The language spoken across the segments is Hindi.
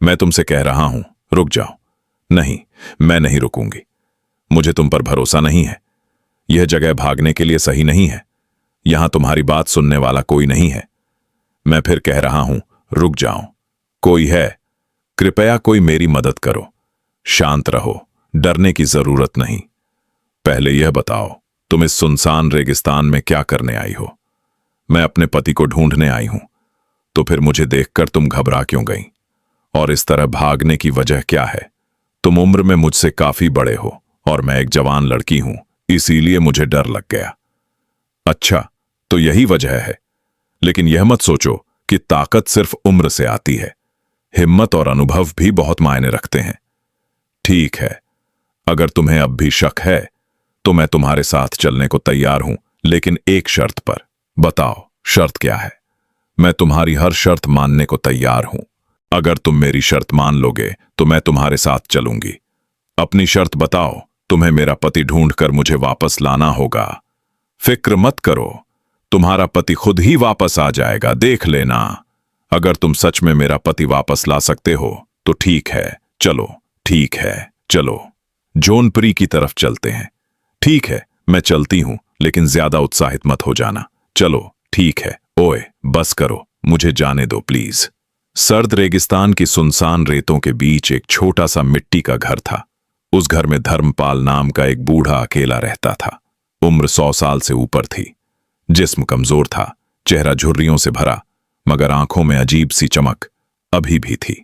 मैं तुमसे कह रहा हूं, रुक जाओ। नहीं, मैं नहीं रुकूंगी। मुझे तुम पर भरोसा नहीं है। यह जगह भागने के लिए सही नहीं है। यहां तुम्हारी बात सुनने वाला कोई नहीं है। मैं फिर कह रहा हूं, रुक जाओ। कोई है? कृपया कोई मेरी मदद करो। शांत रहो, डरने की जरूरत नहीं। पहले यह बताओ, तुम इस सुनसान रेगिस्तान में क्या करने आई हो? मैं अपने पति को ढूंढने आई हूं। तो फिर मुझे देखकर तुम घबरा क्यों गई? और इस तरह भागने की वजह क्या है? तुम उम्र में मुझसे काफी बड़े हो और मैं एक जवान लड़की हूं, इसीलिए मुझे डर लग गया। अच्छा, तो यही वजह है। लेकिन यह मत सोचो कि ताकत सिर्फ उम्र से आती है। हिम्मत और अनुभव भी बहुत मायने रखते हैं। ठीक है, अगर तुम्हें अब भी शक है तो मैं तुम्हारे साथ चलने को तैयार हूं, लेकिन एक शर्त पर। बताओ, शर्त क्या है? मैं तुम्हारी हर शर्त मानने को तैयार हूं। अगर तुम मेरी शर्त मान लोगे तो मैं तुम्हारे साथ चलूंगी। अपनी शर्त बताओ। तुम्हें मेरा पति ढूंढकर मुझे वापस लाना होगा। फिक्र मत करो, तुम्हारा पति खुद ही वापस आ जाएगा, देख लेना। अगर तुम सच में मेरा पति वापस ला सकते हो तो ठीक है, चलो। ठीक है, चलो जौनपुरी की तरफ चलते हैं। ठीक है, मैं चलती हूं, लेकिन ज्यादा उत्साहित मत हो जाना। चलो, ठीक है। ओए, बस करो, मुझे जाने दो प्लीज। सर्द रेगिस्तान की सुनसान रेतों के बीच एक छोटा सा मिट्टी का घर था। उस घर में धर्मपाल नाम का एक बूढ़ा अकेला रहता था। उम्र 100 साल से ऊपर थी। जिस्म कमजोर था, चेहरा झुर्रियों से भरा, मगर आंखों में अजीब सी चमक अभी भी थी।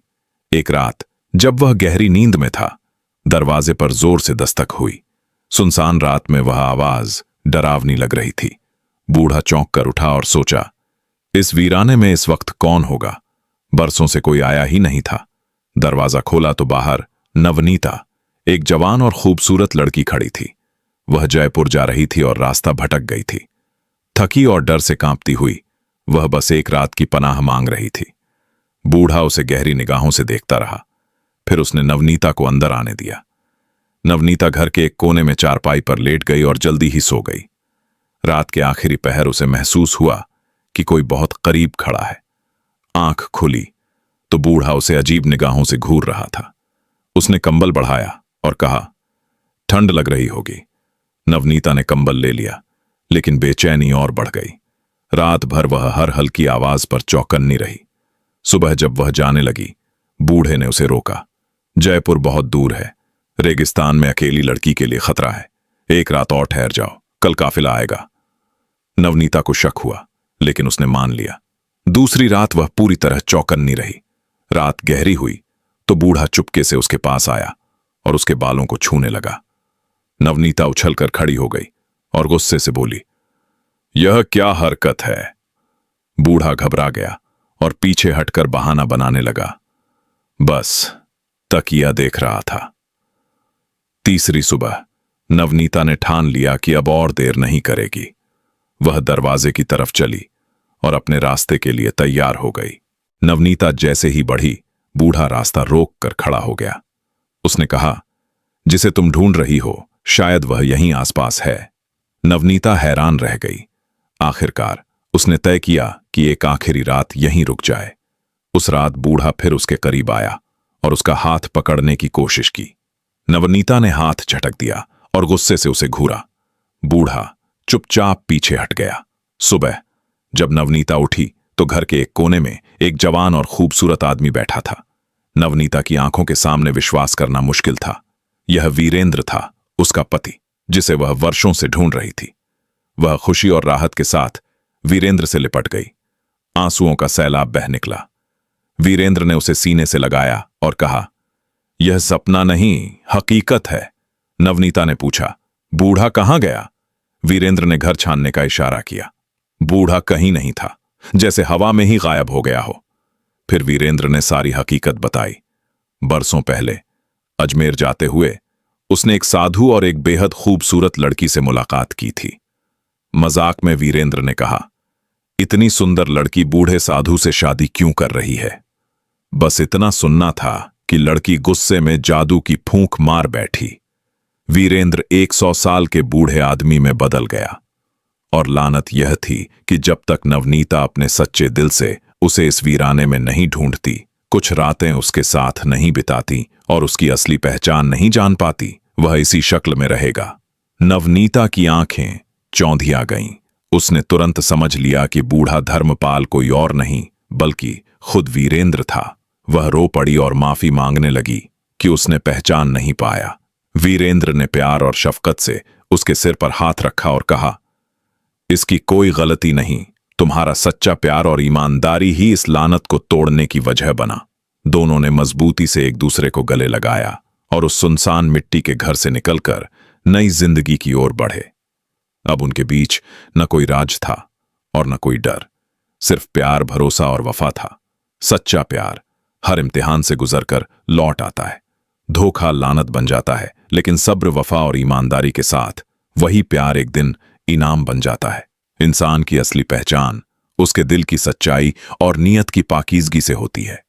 एक रात जब वह गहरी नींद में था, दरवाजे पर जोर से दस्तक हुई। सुनसान रात में वह आवाज डरावनी लग रही थी। बूढ़ा चौंक कर उठा और सोचा, इस वीराने में इस वक्त कौन होगा? बरसों से कोई आया ही नहीं था। दरवाजा खोला तो बाहर नवनीता, एक जवान और खूबसूरत लड़की खड़ी थी। वह जयपुर जा रही थी और रास्ता भटक गई थी। थकी और डर से कांपती हुई वह बस एक रात की पनाह मांग रही थी। बूढ़ा उसे गहरी निगाहों से देखता रहा। फिर उसने नवनीता को अंदर आने दिया। नवनीता घर के एक कोने में चारपाई पर लेट गई और जल्दी ही सो गई। रात के आखिरी पहर उसे महसूस हुआ कि कोई बहुत करीब खड़ा है। आंख खुली तो बूढ़ा उसे अजीब निगाहों से घूर रहा था। उसने कंबल बढ़ाया और कहा, ठंड लग रही होगी। नवनीता ने कंबल ले लिया, लेकिन बेचैनी और बढ़ गई। रात भर वह हर हल्की आवाज पर चौकन्नी रही। सुबह जब वह जाने लगी, बूढ़े ने उसे रोका। जयपुर बहुत दूर है। रेगिस्तान में अकेली लड़की के लिए खतरा है। एक रात और ठहर जाओ, कल काफिला आएगा। नवनीता को शक हुआ, लेकिन उसने मान लिया। दूसरी रात वह पूरी तरह चौकन्नी रही। रात गहरी हुई तो बूढ़ा चुपके से उसके पास आया और उसके बालों को छूने लगा। नवनीता उछलकर खड़ी हो गई और गुस्से से बोली, यह क्या हरकत है? बूढ़ा घबरा गया और पीछे हटकर बहाना बनाने लगा। बस तकिया देख रहा था। तीसरी सुबह नवनीता ने ठान लिया कि अब और देर नहीं करेगी। वह दरवाजे की तरफ चली और अपने रास्ते के लिए तैयार हो गई। नवनीता जैसे ही बढ़ी, बूढ़ा रास्ता रोक कर खड़ा हो गया। उसने कहा, जिसे तुम ढूंढ रही हो शायद वह यहीं आसपास है। नवनीता हैरान रह गई। आखिरकार उसने तय किया कि एक आखिरी रात यहीं रुक जाए। उस रात बूढ़ा फिर उसके करीब आया और उसका हाथ पकड़ने की कोशिश की। नवनीता ने हाथ झटक दिया और गुस्से से उसे घूरा। बूढ़ा चुपचाप पीछे हट गया। सुबह जब नवनीता उठी तो घर के एक कोने में एक जवान और खूबसूरत आदमी बैठा था। नवनीता की आंखों के सामने विश्वास करना मुश्किल था। यह वीरेंद्र था, उसका पति, जिसे वह वर्षों से ढूंढ रही थी। वह खुशी और राहत के साथ वीरेंद्र से लिपट गई। आंसुओं का सैलाब बह निकला। वीरेंद्र ने उसे सीने से लगाया और कहा, यह सपना नहीं, हकीकत है। नवनीता ने पूछा, बूढ़ा कहां गया? वीरेंद्र ने घर छानने का इशारा किया। बूढ़ा कहीं नहीं था, जैसे हवा में ही गायब हो गया हो। फिर वीरेंद्र ने सारी हकीकत बताई। बरसों पहले अजमेर जाते हुए उसने एक साधु और एक बेहद खूबसूरत लड़की से मुलाकात की थी। मजाक में वीरेंद्र ने कहा, इतनी सुंदर लड़की बूढ़े साधु से शादी क्यों कर रही है? बस इतना सुनना था कि लड़की गुस्से में जादू की फूंक मार बैठी। वीरेंद्र 100 साल के बूढ़े आदमी में बदल गया। और लानत यह थी कि जब तक नवनीता अपने सच्चे दिल से उसे इस वीराने में नहीं ढूंढती, कुछ रातें उसके साथ नहीं बिताती और उसकी असली पहचान नहीं जान पाती, वह इसी शक्ल में रहेगा। नवनीता की आंखें चौंधिया गईं। उसने तुरंत समझ लिया कि बूढ़ा धर्मपाल कोई और नहीं बल्कि खुद वीरेंद्र था। वह रो पड़ी और माफी मांगने लगी कि उसने पहचान नहीं पाया। वीरेंद्र ने प्यार और शफकत से उसके सिर पर हाथ रखा और कहा, इसकी कोई गलती नहीं, तुम्हारा सच्चा प्यार और ईमानदारी ही इस लानत को तोड़ने की वजह बना। दोनों ने मजबूती से एक दूसरे को गले लगाया और उस सुनसान मिट्टी के घर से निकलकर नई जिंदगी की ओर बढ़े। अब उनके बीच न कोई राज था और न कोई डर, सिर्फ प्यार, भरोसा और वफा था। सच्चा प्यार हर इम्तिहान से गुजरकर लौट आता है। धोखा लानत बन जाता है, लेकिन सब्र, वफा और ईमानदारी के साथ वही प्यार एक दिन इनाम बन जाता है। इंसान की असली पहचान उसके दिल की सच्चाई और नीयत की पाकीज़गी से होती है।